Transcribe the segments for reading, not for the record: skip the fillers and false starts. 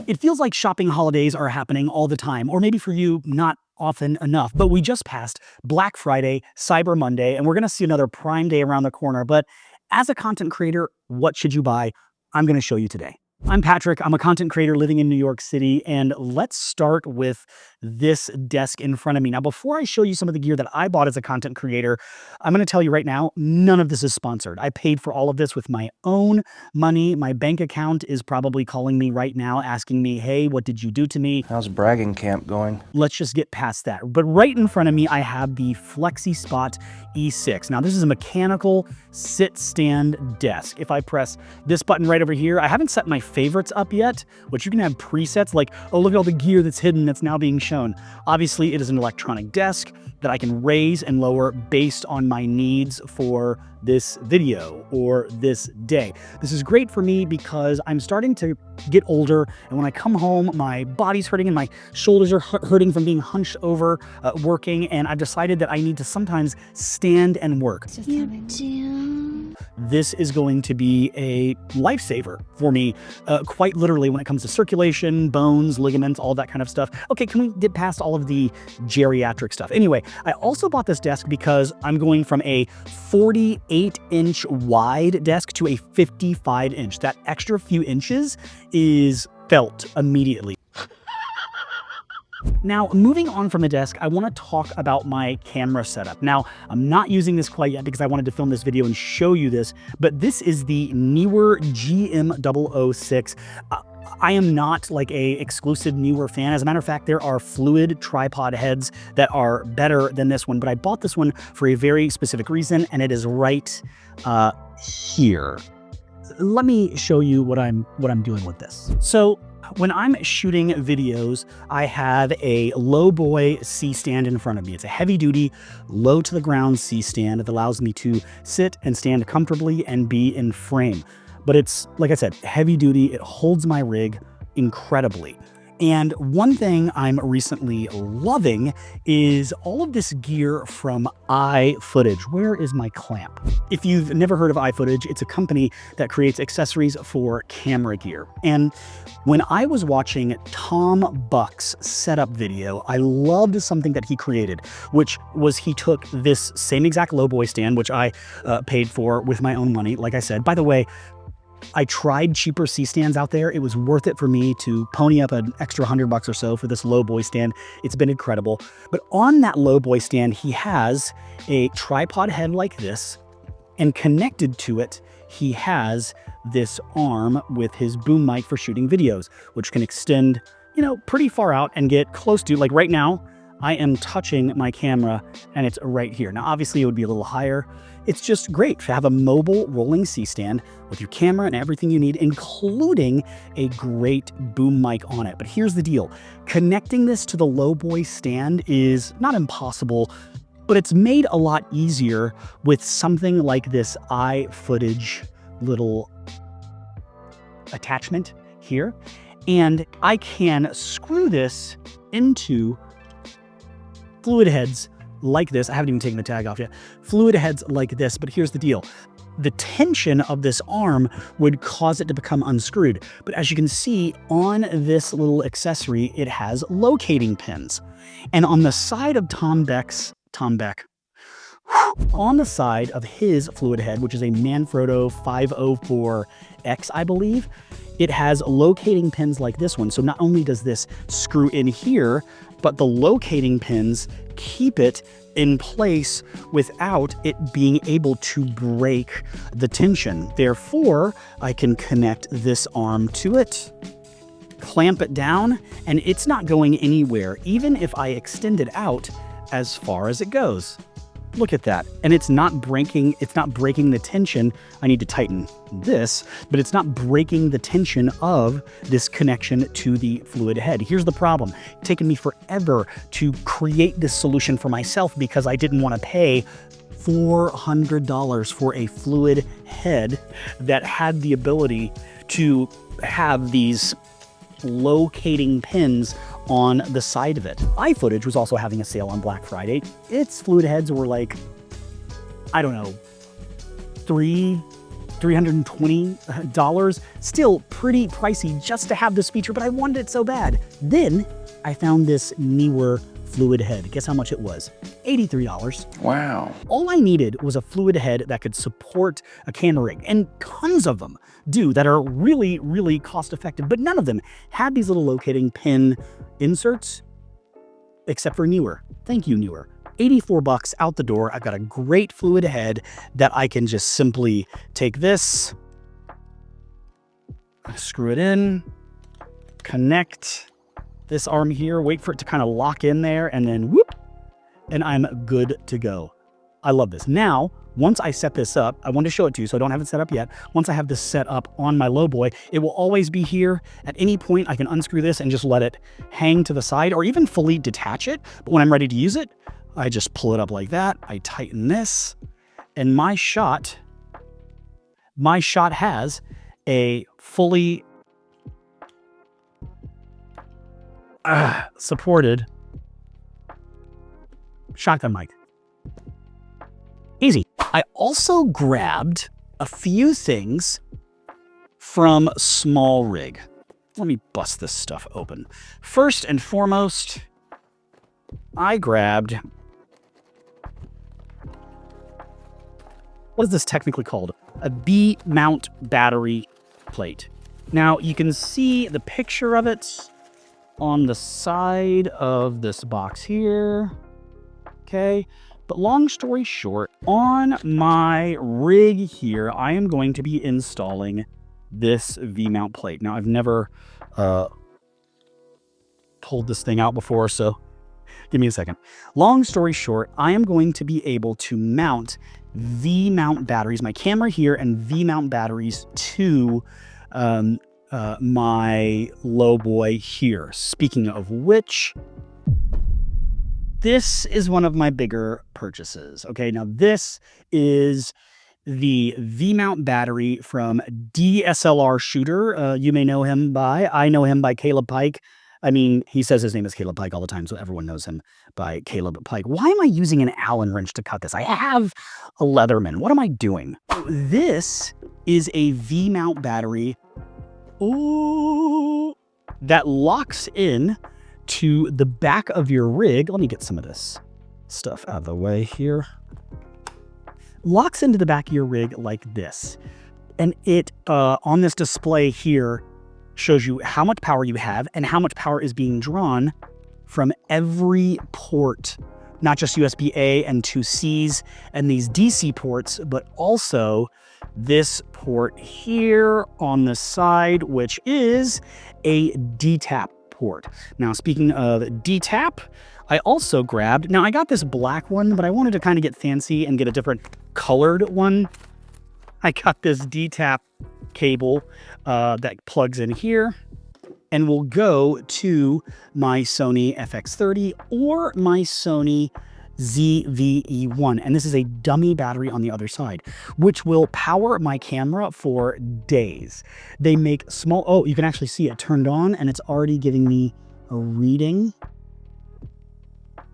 It feels like shopping holidays are happening all the time, or maybe for you, not often enough. But we just passed Black Friday, Cyber Monday, and we're going to see another Prime Day around the corner. But as a content creator, what should you buy? I'm going to show you today. I'm Patrick. I'm a content creator living in New York City, and let's start with this desk in front of me. Now, before I show you some of the gear that I bought as a content creator, I'm going to tell you right now, none of this is sponsored. I paid for all of this with my own money. My bank account is probably calling me right now, asking me, hey, what did you do to me? How's bragging camp going? Let's just get past that. But right in front of me, I have the FlexiSpot E6. Now, this is a mechanical sit-stand desk. If I press this button right over here, I haven't set my favorites up yet, which you can have presets like, oh, look at all the gear that's hidden that's now being shown. Obviously, it is an electronic desk that I can raise and lower based on my needs for this video or this day. This is great for me because I'm starting to get older, and when I come home, my body's hurting and my shoulders are hurting from being hunched over working, and I've decided that I need to sometimes stand and work. This is going to be a lifesaver for me, quite literally, when it comes to circulation, bones, ligaments, all that kind of stuff. Okay, can we get past all of the geriatric stuff? Anyway, I also bought this desk because I'm going from a 48-inch wide desk to a 55-inch. That extra few inches is felt immediately. Now, moving on from the desk, I want to talk about my camera setup. Now, I'm not using this quite yet because I wanted to film this video and show you this, but this is the Neewer GM006. I am not like a exclusive Neewer fan. As a matter of fact, there are fluid tripod heads that are better than this one, but I bought this one for a very specific reason, and it is right here. Let me show you what I'm doing with this. So when I'm shooting videos, I have a Lowboy C-stand in front of me. It's a heavy-duty, low-to-the-ground C-stand that allows me to sit and stand comfortably and be in frame. But it's, like I said, heavy-duty. It holds my rig incredibly. And one thing I'm recently loving is all of this gear from iFootage. Where is my clamp? If you've never heard of iFootage, it's a company that creates accessories for camera gear. And when I was watching Tom Buck's setup video, I loved something that he created, which was he took this same exact Lowboy stand, which I paid for with my own money, like I said. By the way, I tried cheaper C-stands out there. It was worth it for me to pony up an extra $100 or so for this Lowboy stand. It's been incredible. But on that Lowboy stand, he has a tripod head like this, and connected to it, he has this arm with his boom mic for shooting videos, which can extend, you know, pretty far out and get close to, like right now, I am touching my camera and it's right here. Now, obviously it would be a little higher. It's just great to have a mobile rolling C-stand with your camera and everything you need, including a great boom mic on it. But here's the deal. Connecting this to the Lowboy stand is not impossible, but it's made a lot easier with something like this iFootage little attachment here. And I can screw this into fluid heads like this. I haven't even taken the tag off yet. Fluid heads like this, but here's the deal. The tension of this arm would cause it to become unscrewed. But as you can see on this little accessory, it has locating pins. And on the side of Tom Beck, on the side of his fluid head, which is a Manfrotto 504X, I believe, it has locating pins like this one. So not only does this screw in here, but the locating pins keep it in place without it being able to break the tension. Therefore, I can connect this arm to it, clamp it down, and it's not going anywhere, even if I extend it out as far as it goes. Look at that. And it's not breaking the tension. I need to tighten this, but it's not breaking the tension of this connection to the fluid head. Here's the problem. It's taken me forever to create this solution for myself because I didn't want to pay $400 for a fluid head that had the ability to have these locating pins on the side of it. iFootage was also having a sale on Black Friday. Its fluid heads were like, I don't know, $3 $320. Still pretty pricey just to have this feature, but I wanted it so bad. Then I found this Neewer fluid head. Guess how much it was? $83. Wow. All I needed was a fluid head that could support a camera rig, and tons of them do that are really, really cost effective, but none of them had these little locating pin inserts, except for Neewer. Thank you, Neewer. 84 bucks out the door. I've got a great fluid head that I can just simply take this, screw it in, connect this arm here, wait for it to kind of lock in there, and then whoop, and I'm good to go. I love this. Now, once I set this up, I want to show it to you, so I don't have it set up yet. Once I have this set up on my Lowboy, it will always be here. At any point, I can unscrew this and just let it hang to the side, or even fully detach it. But when I'm ready to use it, I just pull it up like that. I tighten this, and my shot has a fully supported shotgun mic. Easy. I also grabbed a few things from Small Rig. Let me bust this stuff open. First and foremost, I grabbed, what is this technically called? A V-mount battery plate. Now you can see the picture of it on the side of this box here. Okay. But long story short, on my rig here, I am going to be installing this V-mount plate. Now, I've never pulled this thing out before, so give me a second. Long story short, I am going to be able to mount V-mount batteries, my camera here, and V-mount batteries to my Lowboy here. Speaking of which, this is one of my bigger purchases. Okay, now this is the V-mount battery from DSLR Shooter. You may know him by, I know him by Caleb Pike. I mean, he says his name is Caleb Pike all the time, so everyone knows him by Caleb Pike. Why am I using an Allen wrench to cut this? I have a Leatherman. What am I doing? This is a V-mount battery that locks in to the back of your rig. Let me get some of this stuff out of the way here. Locks into the back of your rig like this. And it, on this display here, shows you how much power you have and how much power is being drawn from every port, not just USB-A and 2Cs and these DC ports, but also this port here on the side, which is a DTAP port. Now, speaking of DTAP, I also grabbed, now I got this black one, but I wanted to kind of get fancy and get a different colored one. I got this DTAP cable that plugs in here and will go to my Sony FX30 or my Sony ZV-E1. And this is a dummy battery on the other side, which will power my camera for days. They make small, oh, you can actually see it turned on and it's already giving me a reading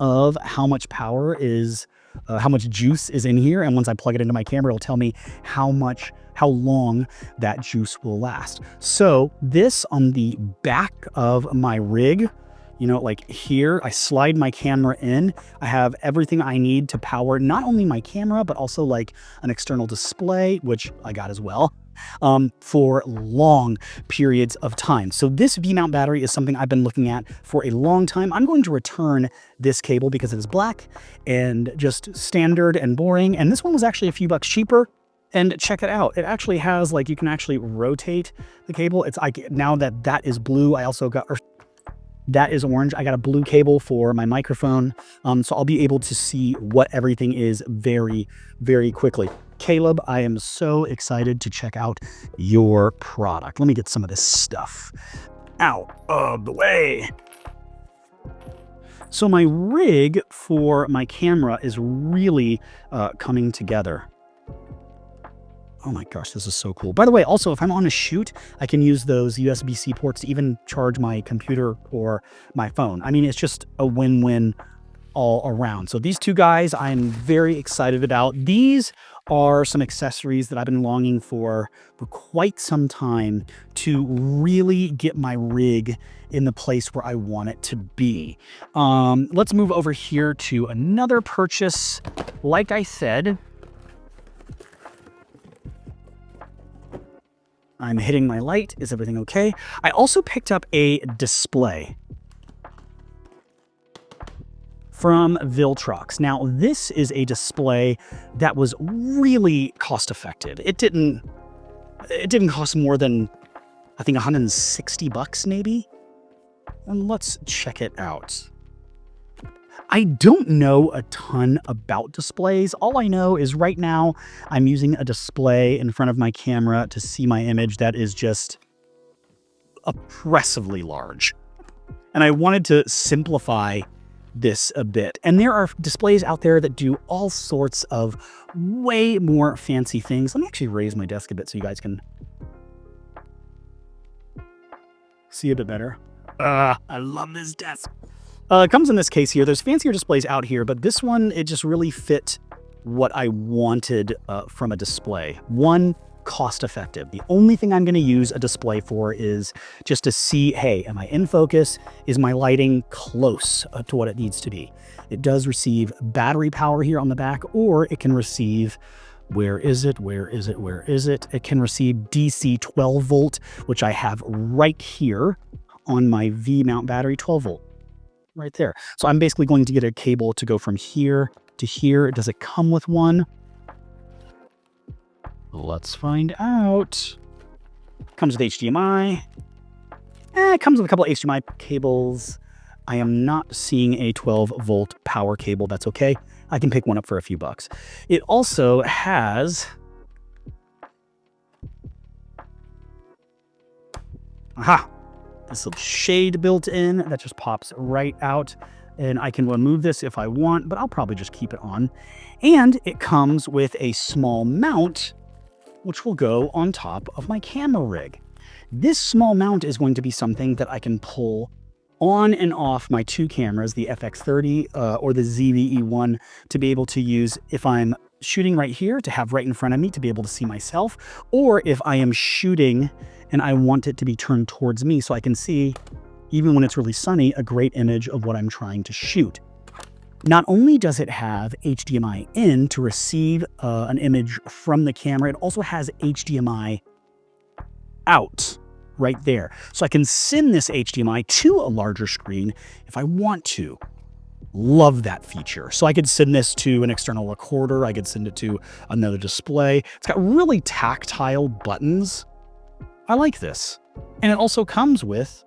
of how much power is, how much juice is in here. And once I plug it into my camera, it'll tell me how long that juice will last. So this on the back of my rig, you know, like here, I slide my camera in. I have everything I need to power not only my camera, but also like an external display, which I got as well, for long periods of time. So this V-mount battery is something I've been looking at for a long time. I'm going to return this cable because it is black and just standard and boring. And this one was actually a few bucks cheaper. And check it out. It actually has, like, you can actually rotate the cable. It's like, now that is blue, I also got, or that is orange. I got a blue cable for my microphone. So I'll be able to see what everything is very, very quickly. Caleb, I am so excited to check out your product. Let me get some of this stuff out of the way. So my rig for my camera is really coming together. Oh my gosh, this is so cool. By the way, also, if I'm on a shoot, I can use those USB-C ports to even charge my computer or my phone. I mean, it's just a win-win all around. So these two guys, I'm very excited about. These are some accessories that I've been longing for quite some time to really get my rig in the place where I want it to be. Let's move over here to another purchase. Like I said, I'm hitting my light. Is everything okay? I also picked up a display from Viltrox. Now, this is a display that was really cost effective. It didn't cost more than, I think, 160 bucks maybe. And let's check it out. I don't know a ton about displays. All I know is right now I'm using a display in front of my camera to see my image that is just oppressively large. And I wanted to simplify this a bit. And there are displays out there that do all sorts of way more fancy things. Let me actually raise my desk a bit so you guys can see a bit better. I love this desk. It comes in this case here. There's fancier displays out here, but this one, it just really fit what I wanted from a display. One, cost effective. The only thing I'm going to use a display for is just to see, hey, am I in focus? Is my lighting close to what it needs to be? It does receive battery power here on the back, or it can receive, where is it? It can receive DC 12 volt, which I have right here on my V-mount battery, 12 volt, right there. So I'm basically going to get a cable to go from here to here. Does it come with one? Let's find out. Comes with HDMI. It comes with a couple of HDMI cables. I am not seeing a 12 volt power cable. That's okay. I can pick one up for a few bucks. It also has, this little shade built in that just pops right out. And I can remove this if I want, but I'll probably just keep it on. And it comes with a small mount, which will go on top of my camera rig. This small mount is going to be something that I can pull on and off my two cameras, the FX30 or the ZV-E1, to be able to use if I'm shooting right here, to have right in front of me to be able to see myself, or if I am shooting and I want it to be turned towards me so I can see, even when it's really sunny, a great image of what I'm trying to shoot. Not only does it have HDMI in to receive an image from the camera, it also has HDMI out right there. So I can send this HDMI to a larger screen if I want to. Love that feature. So I could send this to an external recorder. I could send it to another display. It's got really tactile buttons. I like this. And it also comes with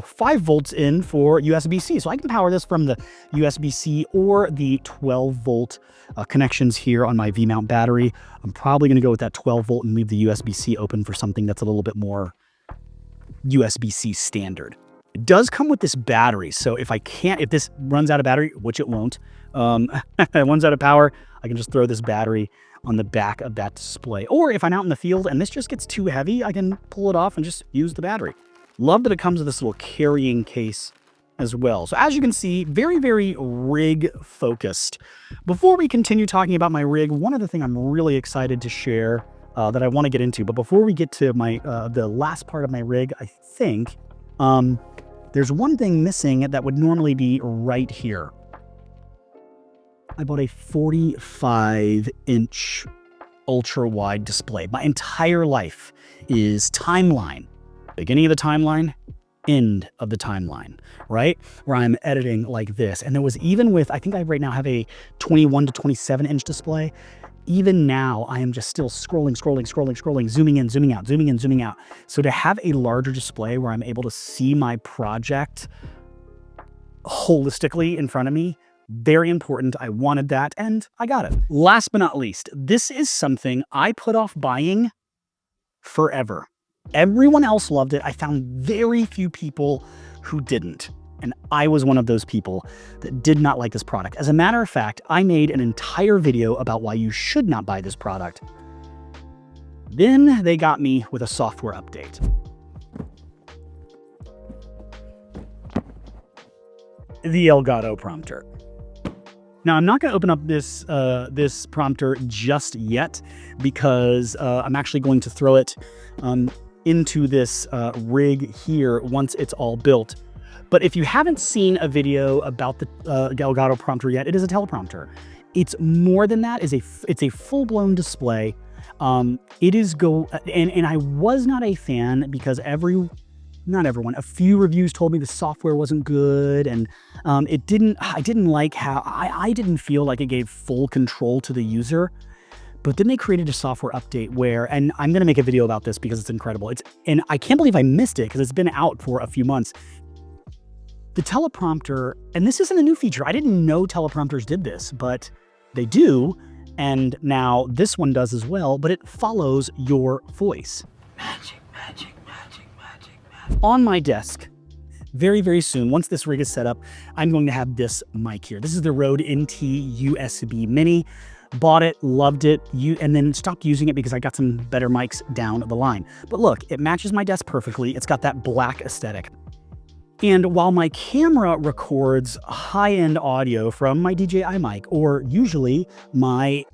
5 volts in for USB-C. So I can power this from the USB-C or the 12 volt connections here on my V-mount battery. I'm probably going to go with that 12 volt and leave the USB-C open for something that's a little bit more USB-C standard. It does come with this battery. So if this runs out of battery, which it won't, it runs out of power, I can just throw this battery on the back of that display. Or if I'm out in the field and this just gets too heavy, I can pull it off and just use the battery. Love that it comes with this little carrying case as well. So as you can see, very, very rig focused. Before we continue talking about my rig, one other thing I'm really excited to share that I want to get into. But before we get to my the last part of my rig, I think there's one thing missing that would normally be right here. I bought a 45-inch ultra-wide display. My entire life is timeline. Beginning of the timeline, end of the timeline, right? Where I'm editing like this. And there was, even with, I think I right now have a 21 to 27 inch display. Even now, I am just still scrolling, zooming in, zooming out, zooming in, zooming out. So to have a larger display where I'm able to see my project holistically in front of me, very important. I wanted that and I got it. Last but not least, this is something I put off buying forever. Everyone else loved it. I found very few people who didn't. And I was one of those people that did not like this product. As a matter of fact, I made an entire video about why you should not buy this product. Then they got me with a software update. The Elgato prompter. Now, I'm not going to open up this this prompter just yet because I'm actually going to throw it into this rig here once it's all built. But if you haven't seen a video about the Elgato prompter yet, it is a teleprompter. It's more than that. It's a full-blown display. It is and I was not a fan because not everyone, a few reviews told me the software wasn't good, and I didn't like how, I didn't feel like it gave full control to the user. But then they created a software update where, and I'm going to make a video about this because it's incredible. And I can't believe I missed it because it's been out for a few months. The teleprompter, and this isn't a new feature. I didn't know teleprompters did this, but they do. And now this one does as well, but it follows your voice. Magic, magic, magic, magic, magic. On my desk, very, very soon, once this rig is set up, I'm going to have this mic here. This is the Rode NT USB Mini. Bought it, loved it, and then stopped using it because I got some better mics down the line. But look, it matches my desk perfectly. It's got that black aesthetic. And while my camera records high-end audio from my DJI mic, or usually my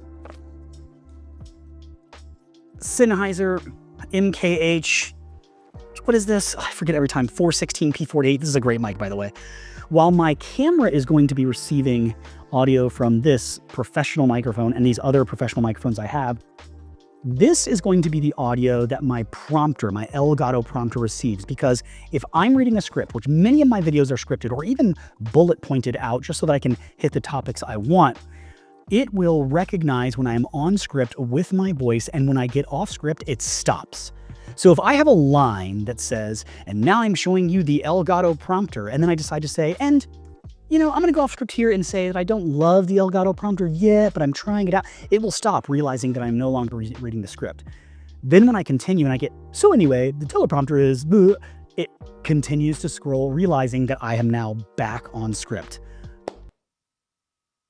Sennheiser MKH, what is this? I forget every time, 416P48. This is a great mic, by the way. While my camera is going to be receiving audio from this professional microphone and these other professional microphones I have, this is going to be the audio that my prompter, my Elgato prompter receives, because if I'm reading a script, which many of my videos are scripted or even bullet pointed out just so that I can hit the topics I want, it will recognize when I'm on script with my voice, and when I get off script, it stops. So if I have a line that says, and now I'm showing you the Elgato prompter, and then I decide to say, and you know, I'm going to go off script here and say that I don't love the Elgato prompter yet, but I'm trying it out, it will stop, realizing that I'm no longer reading the script. Then when I continue and I get, so anyway, the teleprompter is, it continues to scroll, realizing that I am now back on script.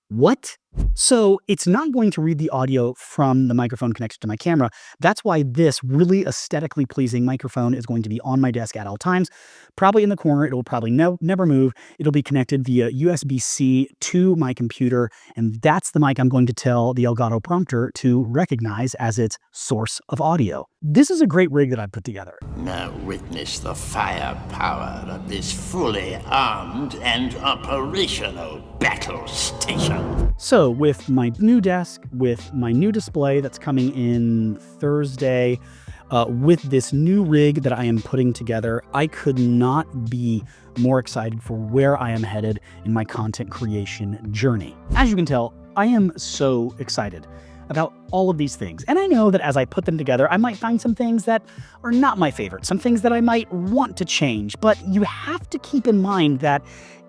What? So it's not going to read the audio from the microphone connected to my camera. That's why this really aesthetically pleasing microphone is going to be on my desk at all times. Probably in the corner. It will probably never move. It'll be connected via USB-C to my computer, and that's the mic I'm going to tell the Elgato prompter to recognize as its source of audio. This is a great rig that I put together. Now witness the firepower of this fully armed and operational battle station. So with my new desk, with my new display that's coming in Thursday, with this new rig that I am putting together, I could not be more excited for where I am headed in my content creation journey. As you can tell, I am so excited about all of these things. And I know that as I put them together, I might find some things that are not my favorite, some things that I might want to change. But you have to keep in mind that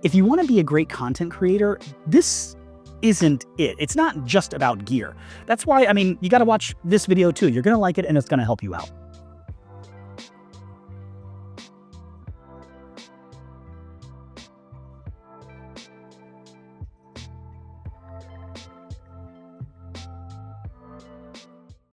if you want to be a great content creator, this isn't it. It's not just about gear. That's why, I mean, you got to watch this video too. You're going to like it and it's going to help you out.